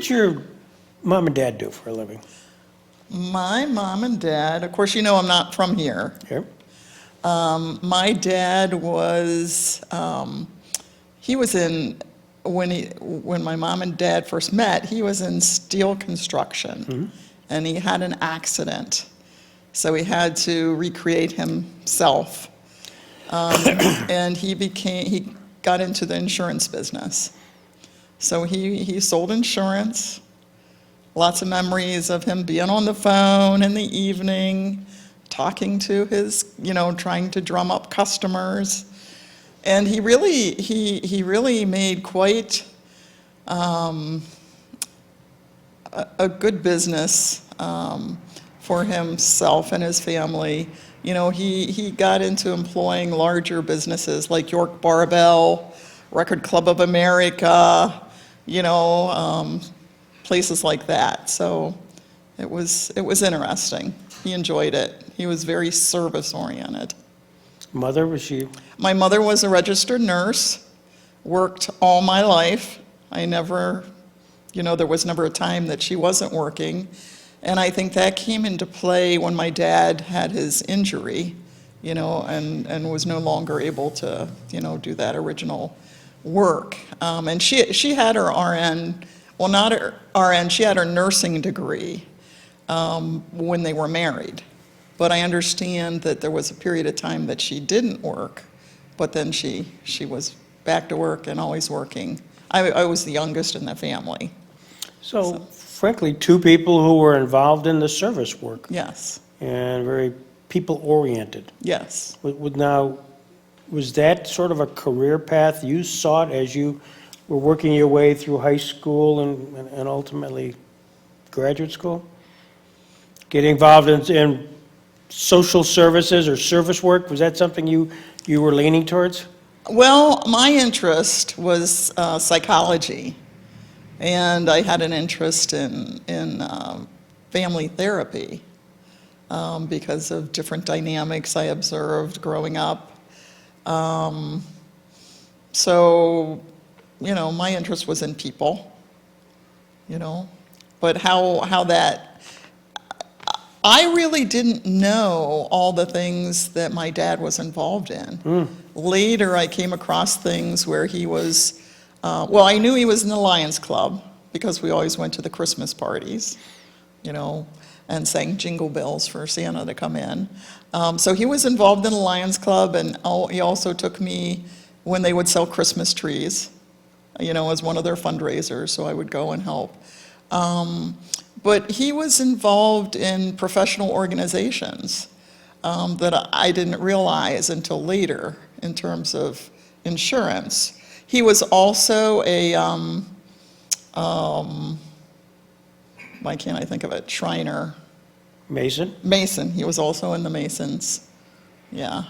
did your mom and dad do for a living? My mom and dad, of course, you know I'm not from here. Here? My dad was, he was in, when my mom and dad first met, he was in steel construction. And he had an accident. So he had to recreate himself. And he got into the insurance business. So he sold insurance. Lots of memories of him being on the phone in the evening, talking to his, trying to drum up customers. And he really made quite a good business for himself and his family. He got into employing larger businesses like York Barbell, Record Club of America, places like that. So it was interesting. He enjoyed it. He was very service-oriented. Mother, was she? My mother was a registered nurse, worked all my life. There was never a time that she wasn't working. And I think that came into play when my dad had his injury, and was no longer able to, do that original work. And she had her RN, well, not her RN, she had her nursing degree when they were married. But I understand that there was a period of time that she didn't work, but then she was back to work and always working. I was the youngest in the family. So, frankly, two people who were involved in the service work. Yes, And very people-oriented. yes. Was that sort of a career path you sought as you were working your way through high school and ultimately graduate school? Getting involved in social services or service work, was that something you were leaning towards? Well, my interest was psychology, and I had an interest in family therapy because of different dynamics I observed growing up. So, my interest was in people, but how that, I really didn't know all the things that my dad was involved in. Later, I came across things where he was, I knew he was in the Lions Club because we always went to the Christmas parties, and sang jingle bells for Santa to come in. So he was involved in the Lions Club, and he also took me when they would sell Christmas trees, as one of their fundraisers, so I would go and help. But he was involved in professional organizations that I didn't realize until later in terms of insurance. He was also a, why can't I think of it, Shriner. Mason? Mason, he was also in the Masons, yeah.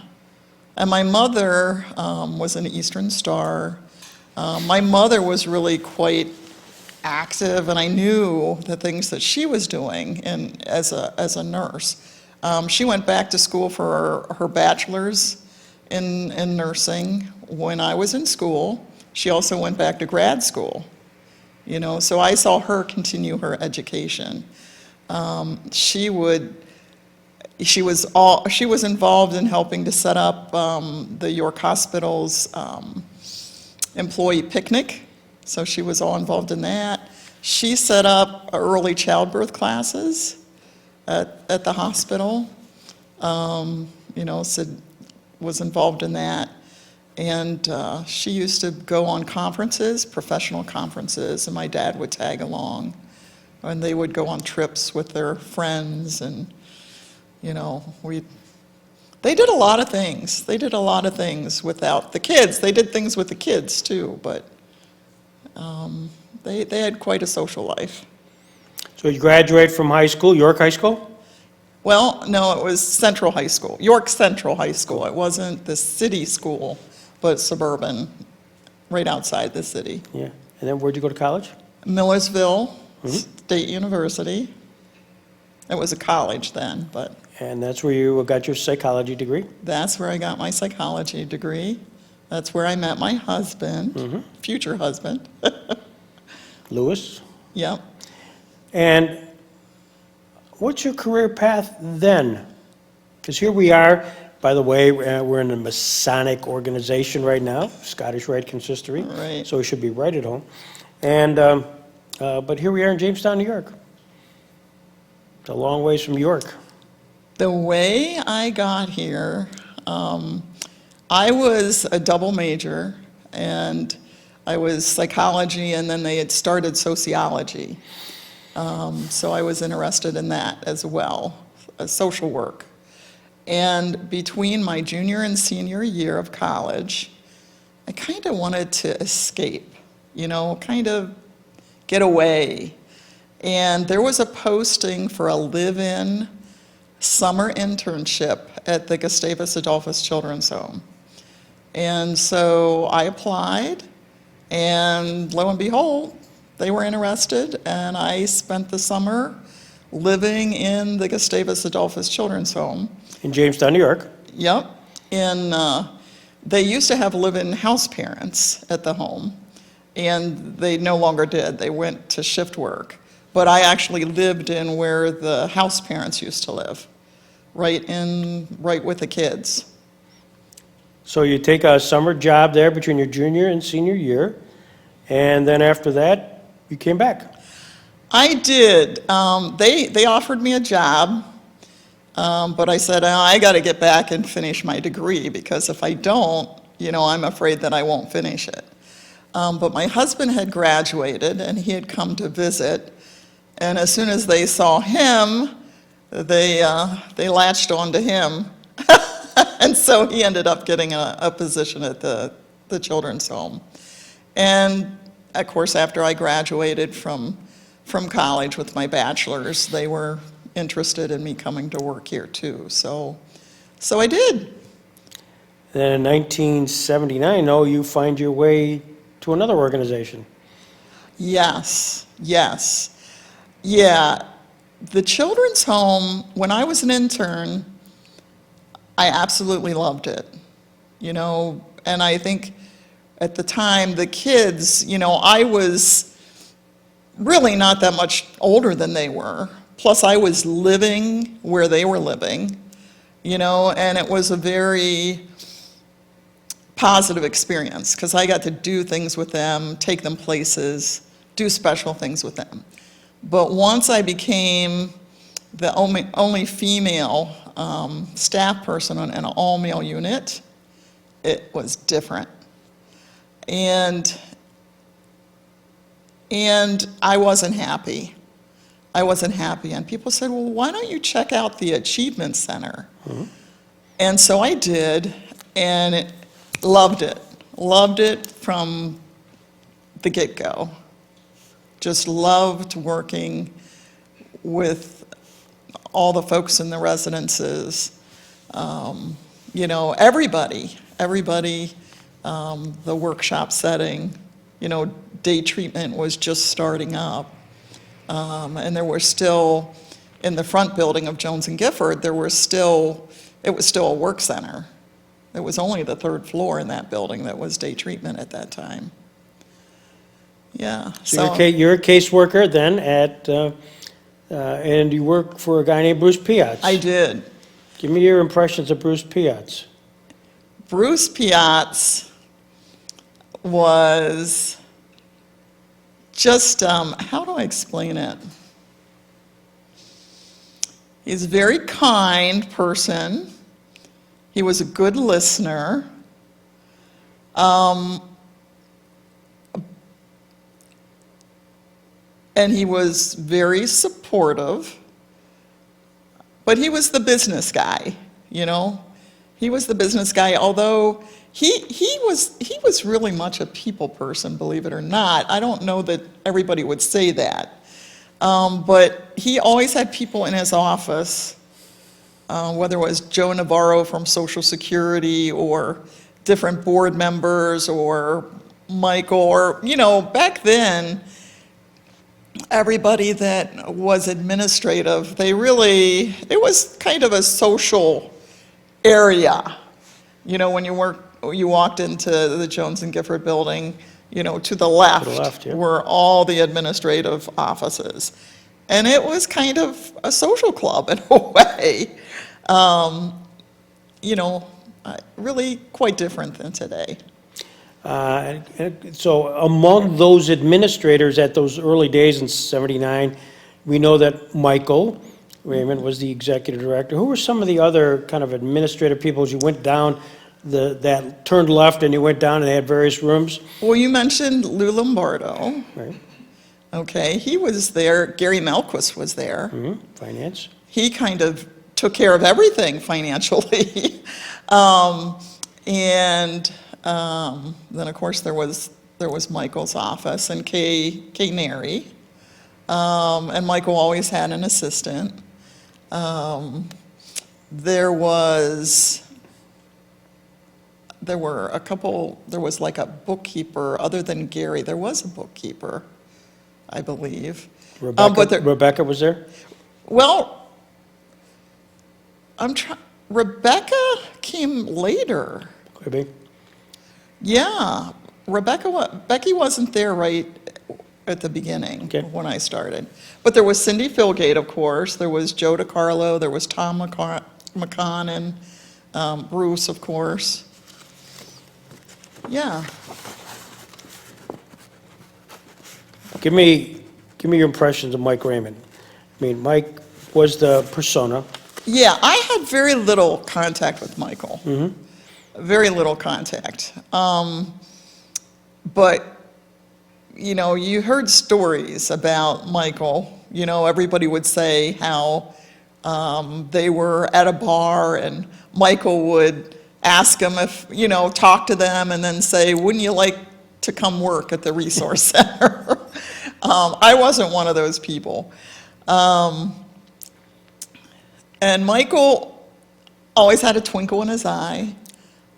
And my mother was an Eastern Star. My mother was really quite active, and I knew the things that she was doing as a nurse. She went back to school for her bachelor's in nursing when I was in school. She also went back to grad school, so I saw her continue her education. She was involved in helping to set up the York Hospital's employee picnic. So she was all involved in that. She set up early childbirth classes at the hospital, was involved in that. And she used to go on conferences, professional conferences, and my dad would tag along. And they would go on trips with their friends, and, they did a lot of things. They did a lot of things without the kids. They did things with the kids, too, but they had quite a social life. So you graduate from high school, York High School? Well, no, it was Central High School, York Central High School. It wasn't the city school, but suburban, right outside the city. Yeah. And then where'd you go to college? Millersville State University. It was a college then, but And that's where you got your psychology degree? that's where I got my psychology degree. That's where I met my husband, future husband. Lewis? Yep. And what's your career path then? Because here we are, by the way, we're in a Masonic organization right now, Scottish Rite Consistory. Right. So we should be right at home. And, but here we are in Jamestown, New York. It's a long ways from York. The way I got here, I was a double major, and I was psychology, and then they had started sociology. So I was interested in that as well, social work. And between my junior and senior year of college, I kind of wanted to escape, kind of get away. And there was a posting for a live-in summer internship at the Gustavus Adolphus Children's Home. And so I applied, and lo and behold, they were interested, and I spent the summer living in the Gustavus Adolphus Children's Home. In Jamestown, New York. Yep. They used to have live-in house parents at the home, and they no longer did. They went to shift work. But I actually lived in where the house parents used to live, right with the kids. So you take a summer job there between your junior and senior year, and then after that, you came back. I did. They offered me a job, but I said, I got to get back and finish my degree, because if I don't, I'm afraid that I won't finish it. But my husband had graduated, and he had come to visit, and as soon as they saw him, they latched on to him. And so he ended up getting a position at the children's home. And of course, after I graduated from college with my bachelor's, they were interested in me coming to work here too. So I did. Then in 1979, you find your way to another organization. Yes. Yeah. The children's home, when I was an intern, I absolutely loved it. And I think at the time, the kids, I was really not that much older than they were. Plus, I was living where they were living, and it was a very positive experience, because I got to do things with them, take them places, do special things with them. But once I became the only female staff person in an all-male unit, it was different. And I wasn't happy. And people said, well, why don't you check out the Achievement Center? Mm-hmm. And so I did, and loved it. Loved it from the get-go. Just loved working with all the folks in the residences. Everybody, the workshop setting, day treatment was just starting up. And there were still, in the front building of Jones and Gifford, it was still a work center. It was only the third floor in that building that was day treatment at that time. Yeah. So you're a caseworker then and you work for a guy named Bruce Piatz. I did. Give me your impressions of Bruce Piatz. Bruce Piatz was just, how do I explain it? He's a very kind person. He was a good listener. And he was very supportive. But he was the business guy, He was the business guy, although he was really much a people person, believe it or not. I don't know that everybody would say that. But he always had people in his office, whether it was Joe Navarro from Social Security or different board members or Michael, or, back then, everybody that was administrative, it was kind of a social area. When you walked into the Jones and Gifford building, to the left, left, yeah. were all the administrative offices. And it was kind of a social club in a way. You know, really quite different than today. So among those administrators at those early days in '79, we know that Michael Raymond was the executive director. Who were some of the other kind of administrative people as you went down that turned left and you went down and they had various rooms? Well, you mentioned Lou Lombardo. Right. Okay, he was there. Gary Melquist was there. Finance. He kind of took care of everything financially. And then, of course, there was Michael's office and Kay Neri. And Michael always had an assistant. There was like a bookkeeper, other than Gary, there was a bookkeeper, I believe. Rebecca was there? Well, Rebecca came later. Could be. Yeah, Becky wasn't there right at the beginning Okay. when I started. But there was Cindy Philgate, of course. There was Joe DiCarlo. There was Tom McConnon, Bruce, of course. Yeah. Give me your impressions of Mike Raymond. I mean, Mike was the persona. Yeah, I had very little contact with Michael. Very little contact. But, you heard stories about Michael. Everybody would say how they were at a bar and Michael would ask them if, talk to them and then say, wouldn't you like to come work at the resource center? I wasn't one of those people. And Michael always had a twinkle in his eye,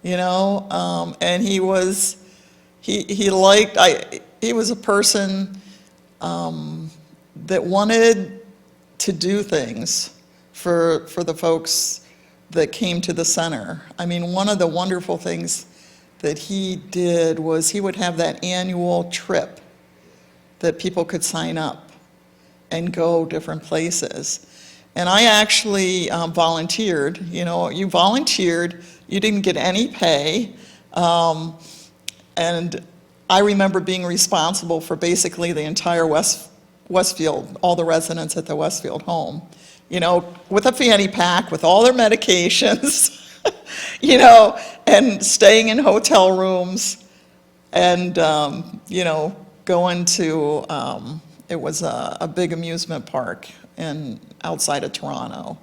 and he was a person that wanted to do things for the folks that came to the center. I mean, one of the wonderful things that he did was he would have that annual trip that people could sign up and go different places. And I actually volunteered. You volunteered, you didn't get any pay, and I remember being responsible for basically the entire Westfield, all the residents at the Westfield home, with a fanny pack, with all their medications, and staying in hotel rooms, and, going to, it was a big amusement park outside of Toronto.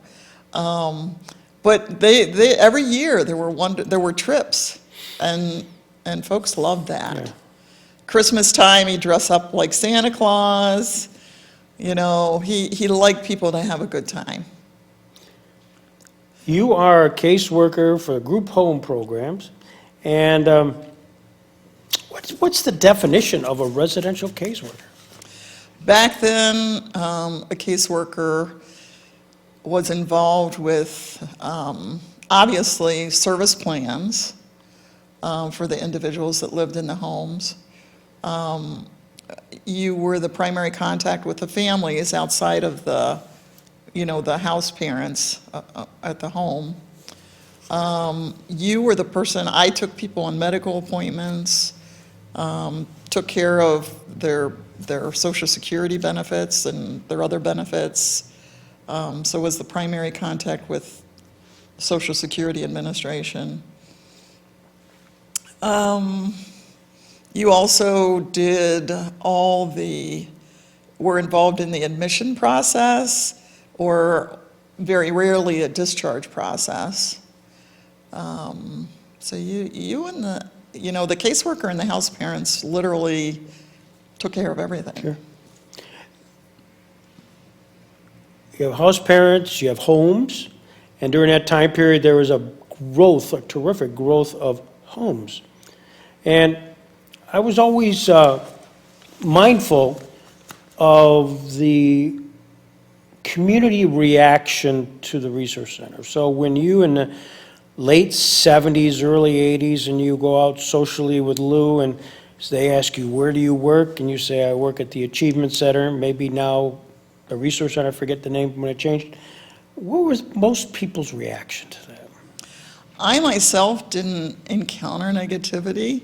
But they every year there were trips, and folks loved that. Yeah. Christmas time, he'd dress up like Santa Claus. He liked people to have a good time. You are a caseworker for group home programs, and what's the definition of a residential caseworker? Back then, a caseworker was involved with, obviously, service plans for the individuals that lived in the homes. You were the primary contact with the families outside of the house parents at the home. You were the person, I took people on medical appointments, took care of their Social Security benefits and their other benefits, so was the primary contact with Social Security Administration. You also were involved in the admission process, or very rarely a discharge process. So you and the caseworker and the house parents literally took care of everything. Sure. You have house parents, you have homes, and during that time period, there was a terrific growth of homes. And I was always mindful of the community reaction to the resource center. So when you in the late 70s, early 80s, and you go out socially with Lou and So they ask you, where do you work? And you say, I work at the Achievement Center, maybe now the Resource Center, I forget the name when it changed. What was most people's reaction to that? I myself didn't encounter negativity.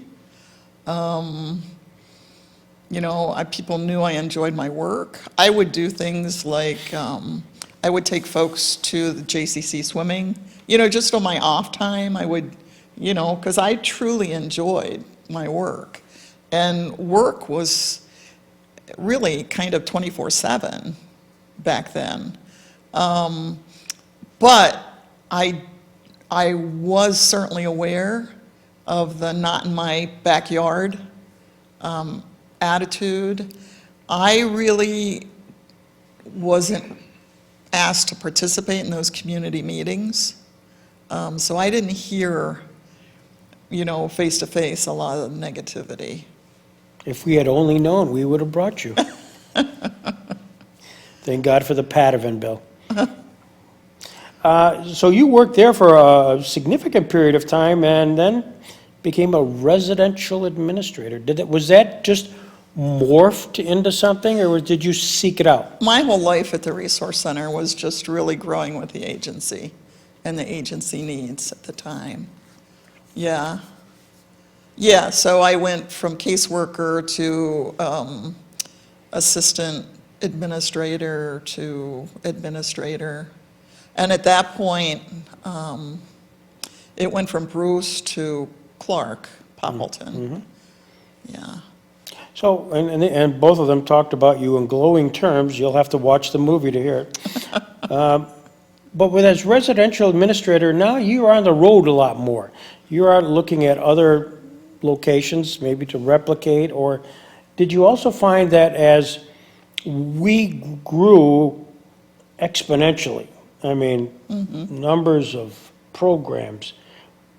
People knew I enjoyed my work. I would do things like, I would take folks to the JCC swimming, just on my off time. I would, because I truly enjoyed my work. And work was really kind of 24/7 back then. But I was certainly aware of the not in my backyard attitude. I really wasn't asked to participate in those community meetings. So I didn't hear, face to face a lot of the negativity. If we had only known, we would have brought you. Thank God for the Padavan bill. So you worked there for a significant period of time and then became a residential administrator. Was that just morphed into something, or did you seek it out? My whole life at the Resource Center was just really growing with the agency and the agency needs at the time. Yeah. Yeah, so I went from caseworker to assistant administrator to administrator. And at that point, it went from Bruce to Clark Poppleton. Yeah. So, and both of them talked about you in glowing terms. You'll have to watch the movie to hear it. But as residential administrator, now you're on the road a lot more. You're out looking at other locations, maybe to replicate, or did you also find that as we grew exponentially, I mean, numbers of programs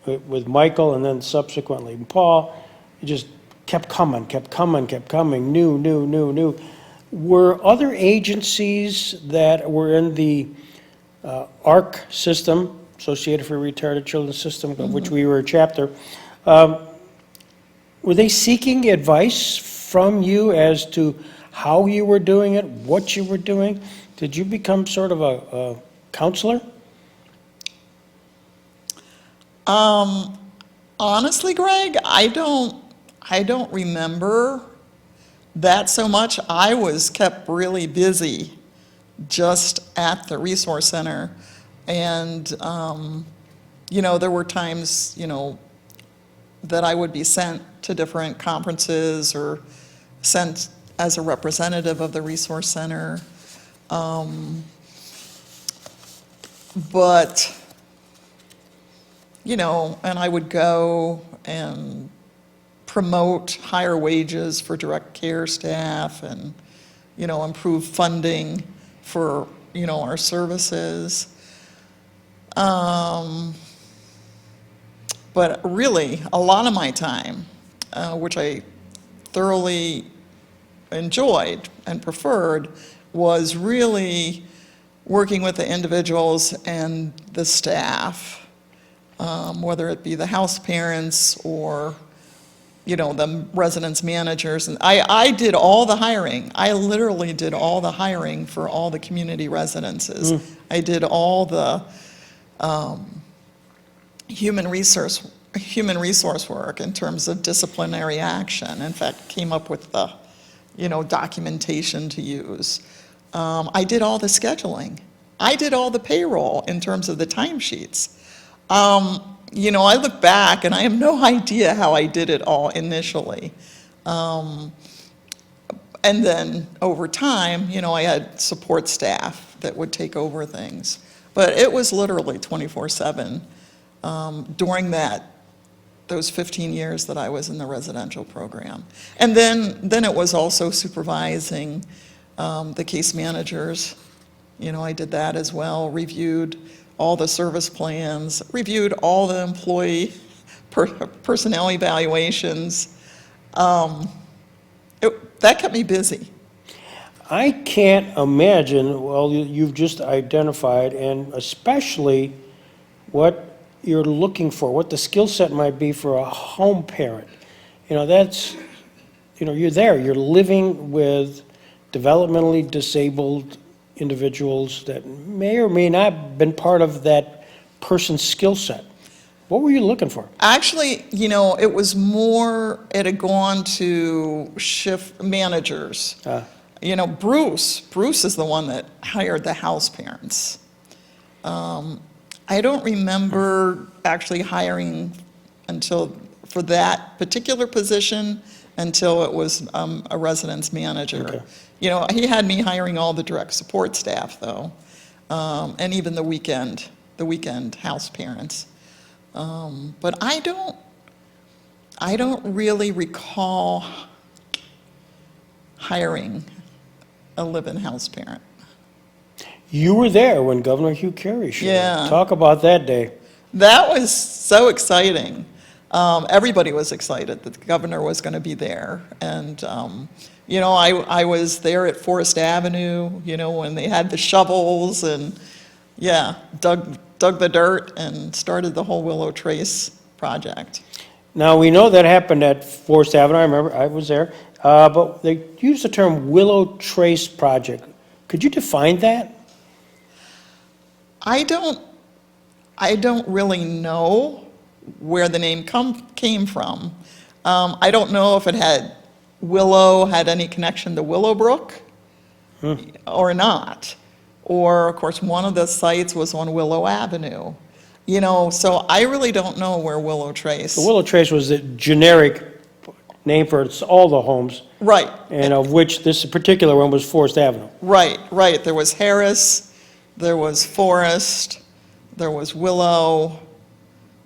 with Michael and then subsequently Paul, it just kept coming, new. Were other agencies that were in the ARC system, Associated for Retarded Children system, of which we were a chapter, were they seeking advice from you as to how you were doing it, what you were doing? Did you become sort of a counselor? Honestly, Greg, I don't remember that so much. I was kept really busy just at the Resource Center. And, there were times, that I would be sent to different conferences or sent as a representative of the Resource Center. But, and I would go and promote higher wages for direct care staff and, improve funding for, our services. But really, a lot of my time, which I thoroughly enjoyed and preferred, was really working with the individuals and the staff, whether it be the house parents or, the residence managers. And I did all the hiring. I literally did all the hiring for all the community residences. I did all the human resource work in terms of disciplinary action. In fact, came up with the, documentation to use. I did all the scheduling. I did all the payroll in terms of the timesheets. I look back and I have no idea how I did it all initially. And then over time, I had support staff that would take over things. But it was literally 24/7 during those 15 years that I was in the residential program. And then it was also supervising the case managers. I did that as well, reviewed all the service plans, reviewed all the employee personnel evaluations. That kept me busy. I can't imagine, well, you've just identified, and especially what you're looking for, what the skill set might be for a home parent. That's you're there, you're living with developmentally disabled individuals that may or may not have been part of that person's skill set. What were you looking for? Actually, it was more, it had gone to shift managers. Bruce is the one that hired the house parents. I don't remember actually hiring for that particular position until it was a residence manager. Okay. He had me hiring all the direct support staff though, and even the weekend house parents. But I don't really recall hiring a live-in house parent. You were there when Governor Hugh Carey showed up. Yeah. Talk about that day. That was so exciting. Everybody was excited that the governor was going to be there. And, I was there at Forest Avenue, when they had the shovels and, dug the dirt and started the whole Willow Trace project. Now, we know that happened at Forest Avenue. I remember, I was there. But they used the term Willow Trace Project. Could you define that? I don't really know where the name came from. I don't know if Willow had any connection to Willowbrook or not. Or, of course, one of the sites was on Willow Avenue. So I really don't know where Willow Trace. The Willow Trace was the generic name for all the homes. Right. And of which this particular one was Forest Avenue. Right. There was Harris, there was Forest, there was Willow,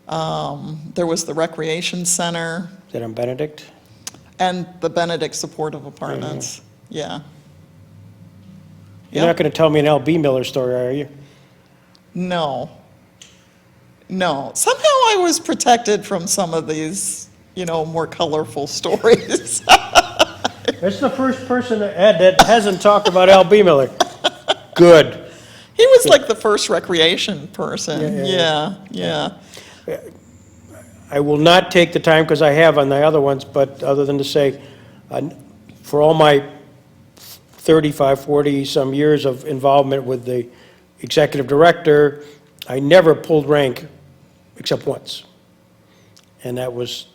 there was the Recreation Center, Is that on Benedict? and the Benedict Supportive Apartments. Yeah. You're not going to tell me an L.B. Miller story, are you? No. Somehow I was protected from some of these, more colorful stories. That's the first person, Ed, that hasn't talked about L.B. Miller. Good. He was like the first recreation person. Yeah. I will not take the time, because I have on the other ones, but other than to say, for all my 35, 40-some years of involvement with the executive director, I never pulled rank except once. And that was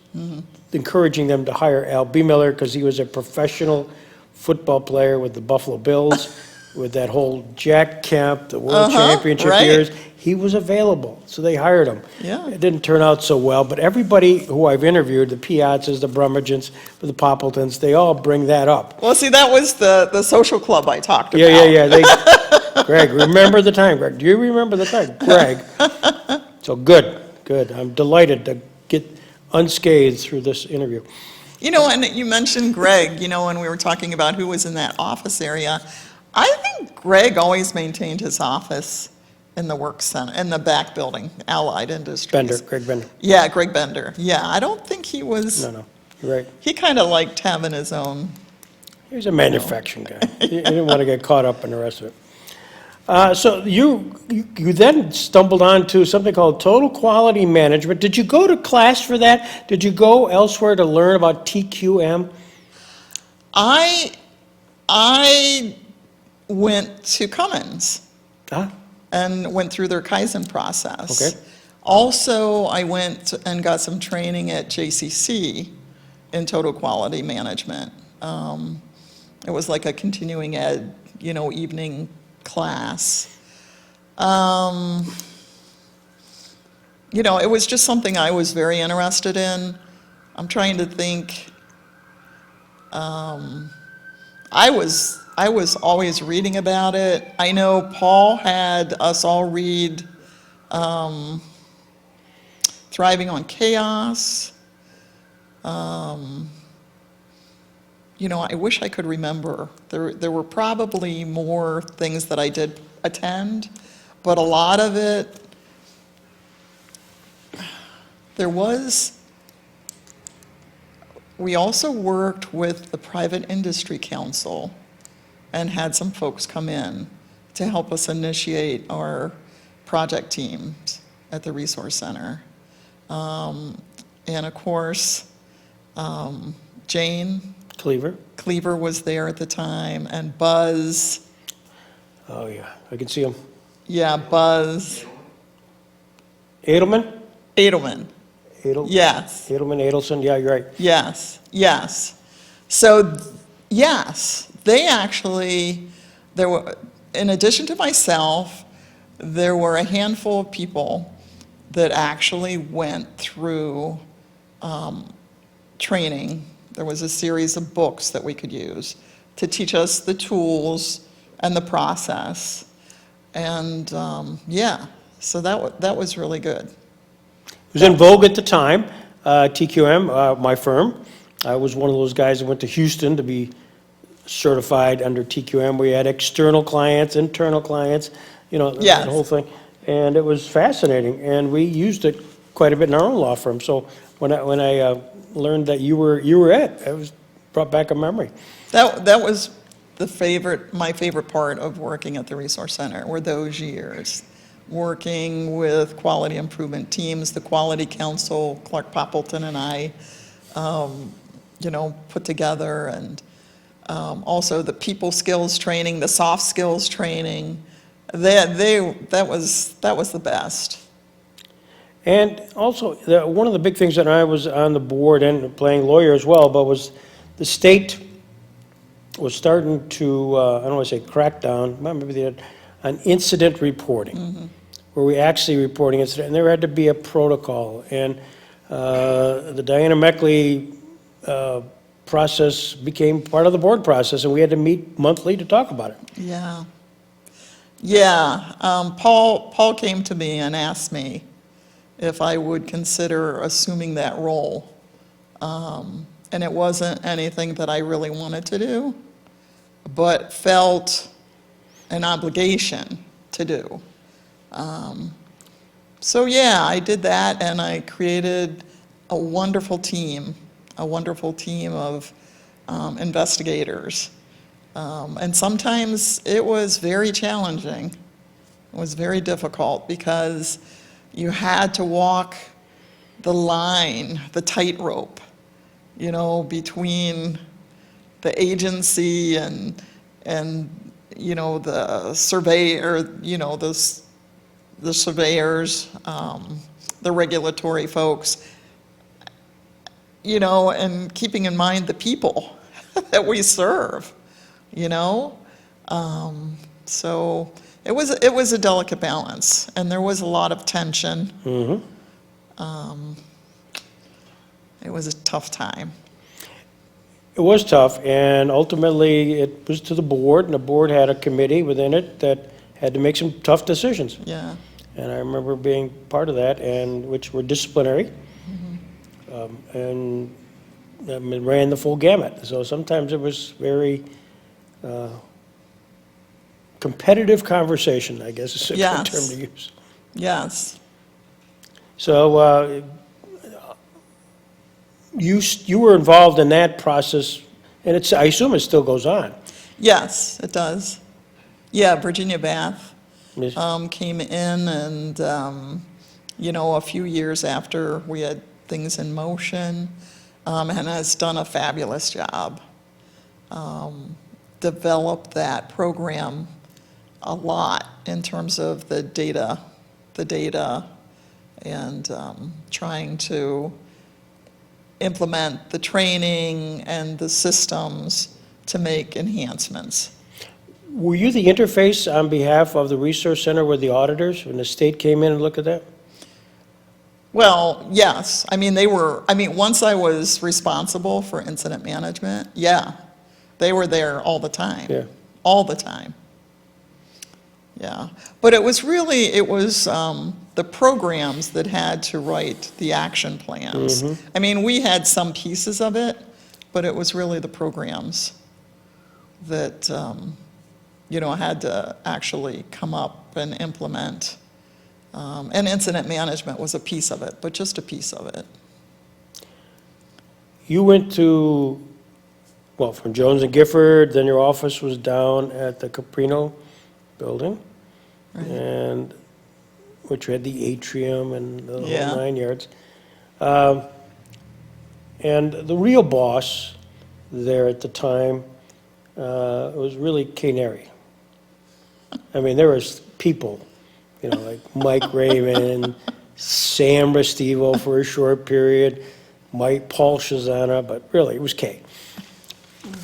encouraging them to hire Al B. Miller, because he was a professional football player with the Buffalo Bills, with that whole Jack Kemp, the World Championship right. years. He was available, so they hired him. Yeah. It didn't turn out so well, but everybody who I've interviewed, the Piazzas, the Brummagents, the Poppletons, they all bring that up. Well, see, that was the social club I talked about. Yeah. Greg, remember the time, Greg. Do you remember the time? Greg. So good. I'm delighted to get unscathed through this interview. And you mentioned Greg, when we were talking about who was in that office area. I think Greg always maintained his office in the work center, in the back building, Allied Industries. Greg Bender. Yeah, Greg Bender. Yeah, I don't think he was. No, you're right. He kind of liked having his own. He was a manufacturing guy. He didn't want to get caught up in the rest of it. So you then stumbled onto something called Total Quality Management. Did you go to class for that? Did you go elsewhere to learn about TQM? I went to Cummins and went through their Kaizen process. Okay. Also, I went and got some training at JCC in total quality management. It was like a continuing ed, evening class. It was just something I was very interested in. I'm trying to think. I was always reading about it. I know Paul had us all read Thriving on Chaos. I wish I could remember. There were probably more things that I did attend, but a lot of it, we also worked with the Private Industry Council and had some folks come in to help us initiate our project teams at the Resource Center. And of course, Jane Cleaver. Cleaver was there at the time, and Buzz. Oh, yeah, I can see him. Yeah, Buzz. Edelman? Edelman. Yes. Edelman, Edelson, yeah, you're right. Yes, yes. So, yes, they actually, there were, in addition to myself, there were a handful of people that actually went through training. There was a series of books that we could use to teach us the tools and the process. And yeah, so that was really good. It was in vogue at the time, TQM, my firm. I was one of those guys that went to Houston to be certified under TQM. We had external clients, internal clients, Yes. that whole thing. And it was fascinating, and we used it quite a bit in our own law firm. So when I learned that you were it was brought back a memory. That was my favorite part of working at the Resource Center were those years. Working with quality improvement teams, the Quality Council, Clark Poppleton and I, put together, and also the people skills training, the soft skills training. That was the best. And also, one of the big things that I was on the board and playing lawyer as well, but was the state was starting to, I don't want to say crack down, maybe they had on incident reporting, where we actually reporting incident, and there had to be a protocol. And the Diana Meckley process became part of the board process, and we had to meet monthly to talk about it. Yeah. Yeah. Paul came to me and asked me if I would consider assuming that role. And it wasn't anything that I really wanted to do, but felt an obligation to do. So yeah, I did that, and I created a wonderful team of investigators. And sometimes it was very challenging. It was very difficult because you had to walk the line, the tightrope, between the agency and the surveyor, the surveyors, the regulatory folks, and keeping in mind the people that we serve, So it was a delicate balance, and there was a lot of tension. It was a tough time. It was tough, and ultimately it was to the board, and the board had a committee within it that had to make some tough decisions. Yeah. And I remember being part of that, and which were disciplinary, and it ran the full gamut. So sometimes it was very competitive conversation, I guess is a good Yes. term to use. Yes. So you were involved in that process, and I assume it still goes on. Yes, it does. Yeah, Virginia Bath Yes. came in, and a few years after we had things in motion, and has done a fabulous job. Developed that program a lot in terms of the data, and trying to implement the training and the systems to make enhancements. Were you the interface on behalf of the Resource Center with the auditors when the state came in and looked at that? Well, yes. Once I was responsible for incident management, yeah, they were there all the time. Yeah. All the time. Yeah. But it was the programs that had to write the action plans. We had some pieces of it, but it was really the programs that, had to actually come up and implement. And incident management was a piece of it, but just a piece of it. You went to, from Jones and Gifford, then your office was down at the Caprino building, Right. and which had the atrium and the Yeah. whole 9 yards. And the real boss there at the time, it was really Canary. I mean, there was people, like Mike Raymond, Sam Restivo for a short period, Paul Shazana, but really, it was Kay.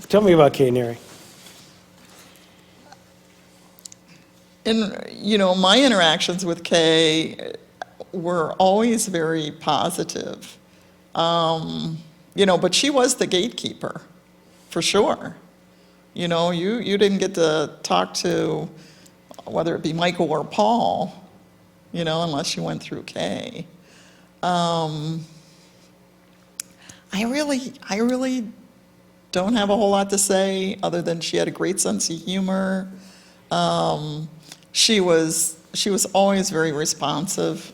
Tell me about Canary. My interactions with Kay were always very positive. But she was the gatekeeper, for sure. You didn't get to talk to, whether it be Michael or Paul, unless you went through Kay. I really don't have a whole lot to say other than she had a great sense of humor. She was always very responsive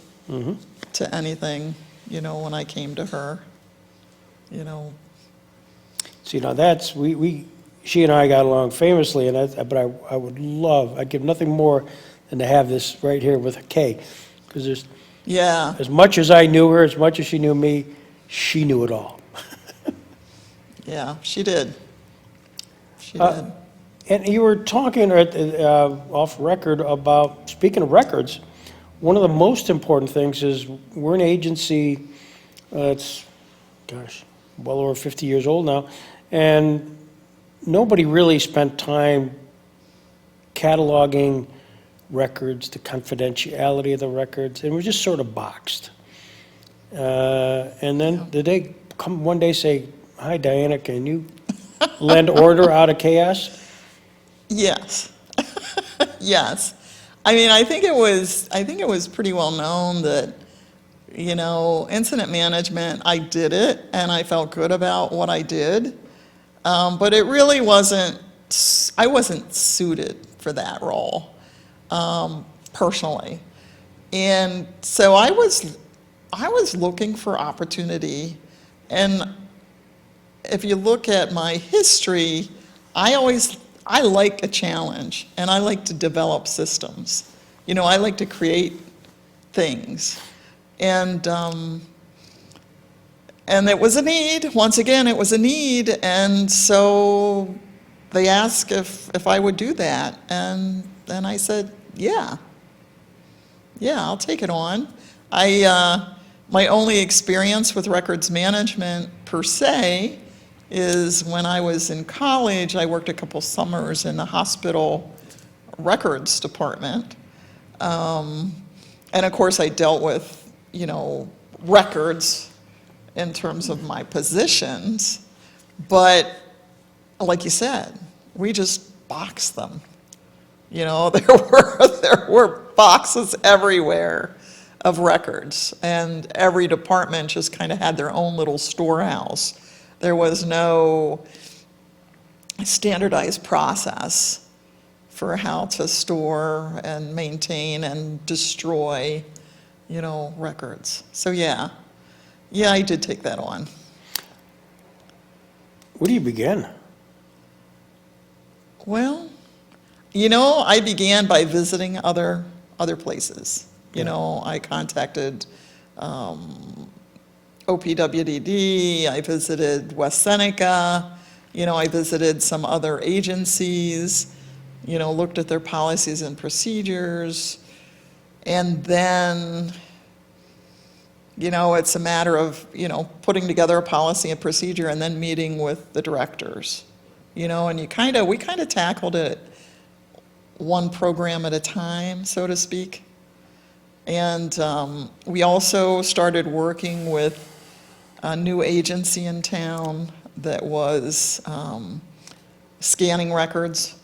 to anything, when I came to her, See, now that's, she and I got along famously, but I'd give nothing more than to have this right here with Kay. Because there's, Yeah, as much as I knew her, as much as she knew me, she knew it all. yeah, she did. She Uh, did. And you were talking off record about, speaking of records, one of the most important things is we're an agency that's, well over 50 years old now, and nobody really spent time cataloging records, the confidentiality of the records, and we're just sort of boxed. And then did they come one day say, "Hi, Diana, can you lend order out of chaos?" Yes. Yes. I mean, I think it was pretty well known that, incident management, I did it and I felt good about what I did. But it really I wasn't suited for that role, personally. And so I was looking for opportunity. And if you look at my history, I like a challenge, and I like to develop systems. I like to create things. And it was a need. Once again, it was a need. And so they asked if I would do that. And then I said, yeah, I'll take it on. My only experience with records management per se is when I was in college. I worked a couple summers in the hospital records department. And of course, I dealt with, records in terms of my positions. But like you said, we just boxed them. There were boxes everywhere of records, and every department just kind of had their own little storehouse. There was no standardized process for how to store and maintain and destroy, records. So yeah, I did take that on. Where do you begin? Well, I began by visiting other places. I contacted OPWDD, I visited West Seneca, I visited some other agencies, looked at their policies and procedures, and then, it's a matter of, putting together a policy and procedure and then meeting with the directors, and we kind of tackled it one program at a time, so to speak. And we also started working with a new agency in town that was scanning records,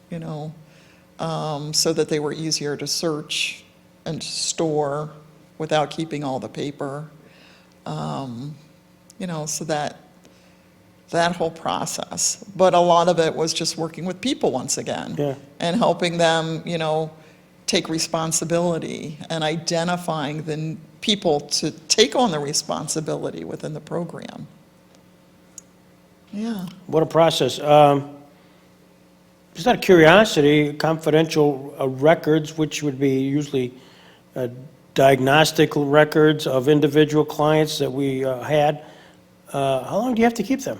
so that they were easier to search and store without keeping all the paper. So that whole process. But a lot of it was just working with people once again. Yeah. And helping them, take responsibility and identifying the people to take on the responsibility within the program. Yeah. What a process. Just out of curiosity, confidential records, which would be usually diagnostic records of individual clients that we had, how long do you have to keep them?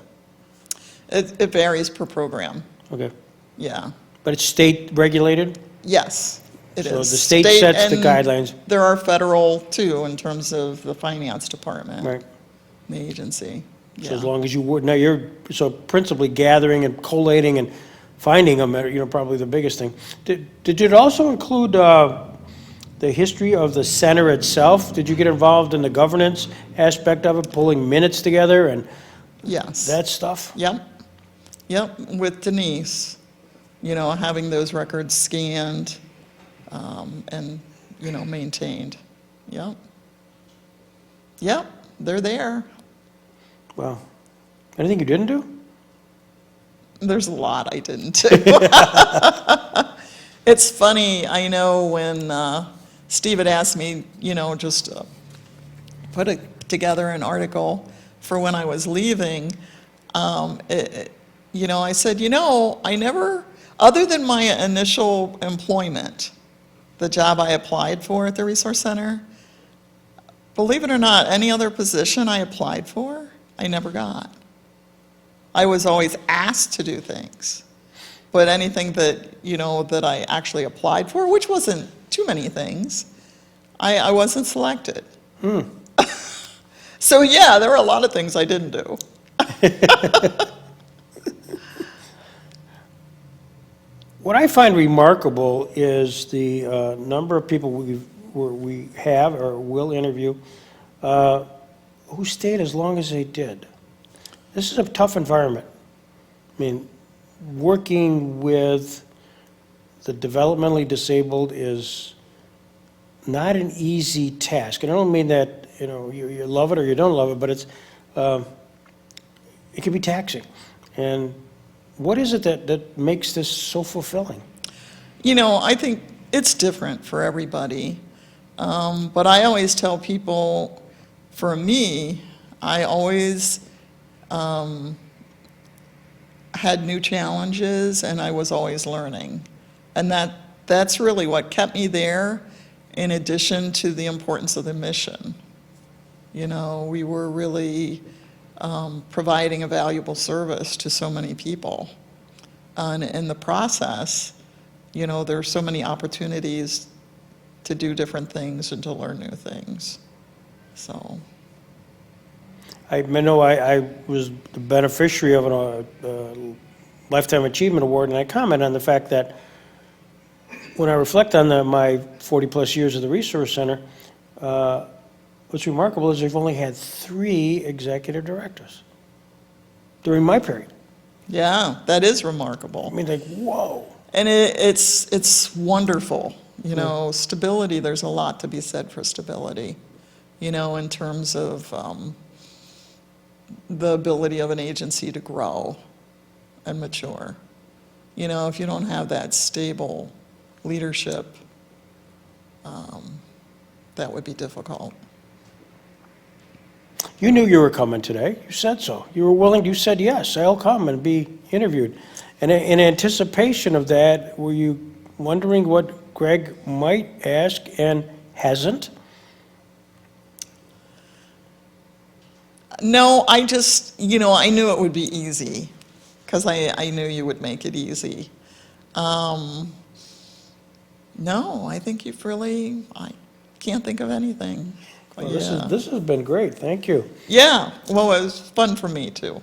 It varies per program, Okay. yeah. But it's state regulated? Yes, it is. So the state sets the and guidelines. There are federal too, in terms of the finance department. Right. The agency, So as yeah. long as you would, now so principally gathering and collating and finding them, probably the biggest thing. Did it also include the history of the center itself? Did you get involved in the governance aspect of it, pulling minutes together and Yes. that stuff? Yep, yep, with Denise, having those records scanned, and, maintained. Yep. Yep, they're there. Wow. Anything you didn't do? There's a lot I didn't do. It's funny, I know when Steve had asked me, just to put together an article for when I was leaving, I said, I never, other than my initial employment, the job I applied for at the Resource Center, believe it or not, any other position I applied for, I never got. I was always asked to do things, but anything that, that I actually applied for, which wasn't too many things, I wasn't selected. So yeah, there were a lot of things I didn't do. What I find remarkable is the number of people we have or will interview who stayed as long as they did. This is a tough environment. I mean, working with the developmentally disabled is not an easy task. And I don't mean that, you love it or you don't love it, but it can be taxing. And what is it that makes this so fulfilling? I think it's different for everybody. But I always tell people, for me, I always had new challenges and I was always learning. And that's really what kept me there, in addition to the importance of the mission. We were really providing a valuable service to so many people. And in the process, there's so many opportunities to do different things and to learn new things. So. I know I was the beneficiary of a Lifetime Achievement Award, and I comment on the fact that when I reflect on my 40-plus years of the Resource Center, what's remarkable is they've only had 3 executive directors during my period. Yeah, that is remarkable. I mean, like, whoa. And it's wonderful. Stability, there's a lot to be said for stability, in terms of the ability of an agency to grow and mature. If you don't have that stable leadership, that would be difficult. You knew you were coming today. You said so. You were willing. You said, yes, I'll come and be interviewed. And in anticipation of that, were you wondering what Greg might ask and hasn't? No, I just, I knew it would be easy, because I knew you would make it easy. No, I think I can't think of anything. Well, this has been great. Thank you. Yeah, well, it was fun for me too.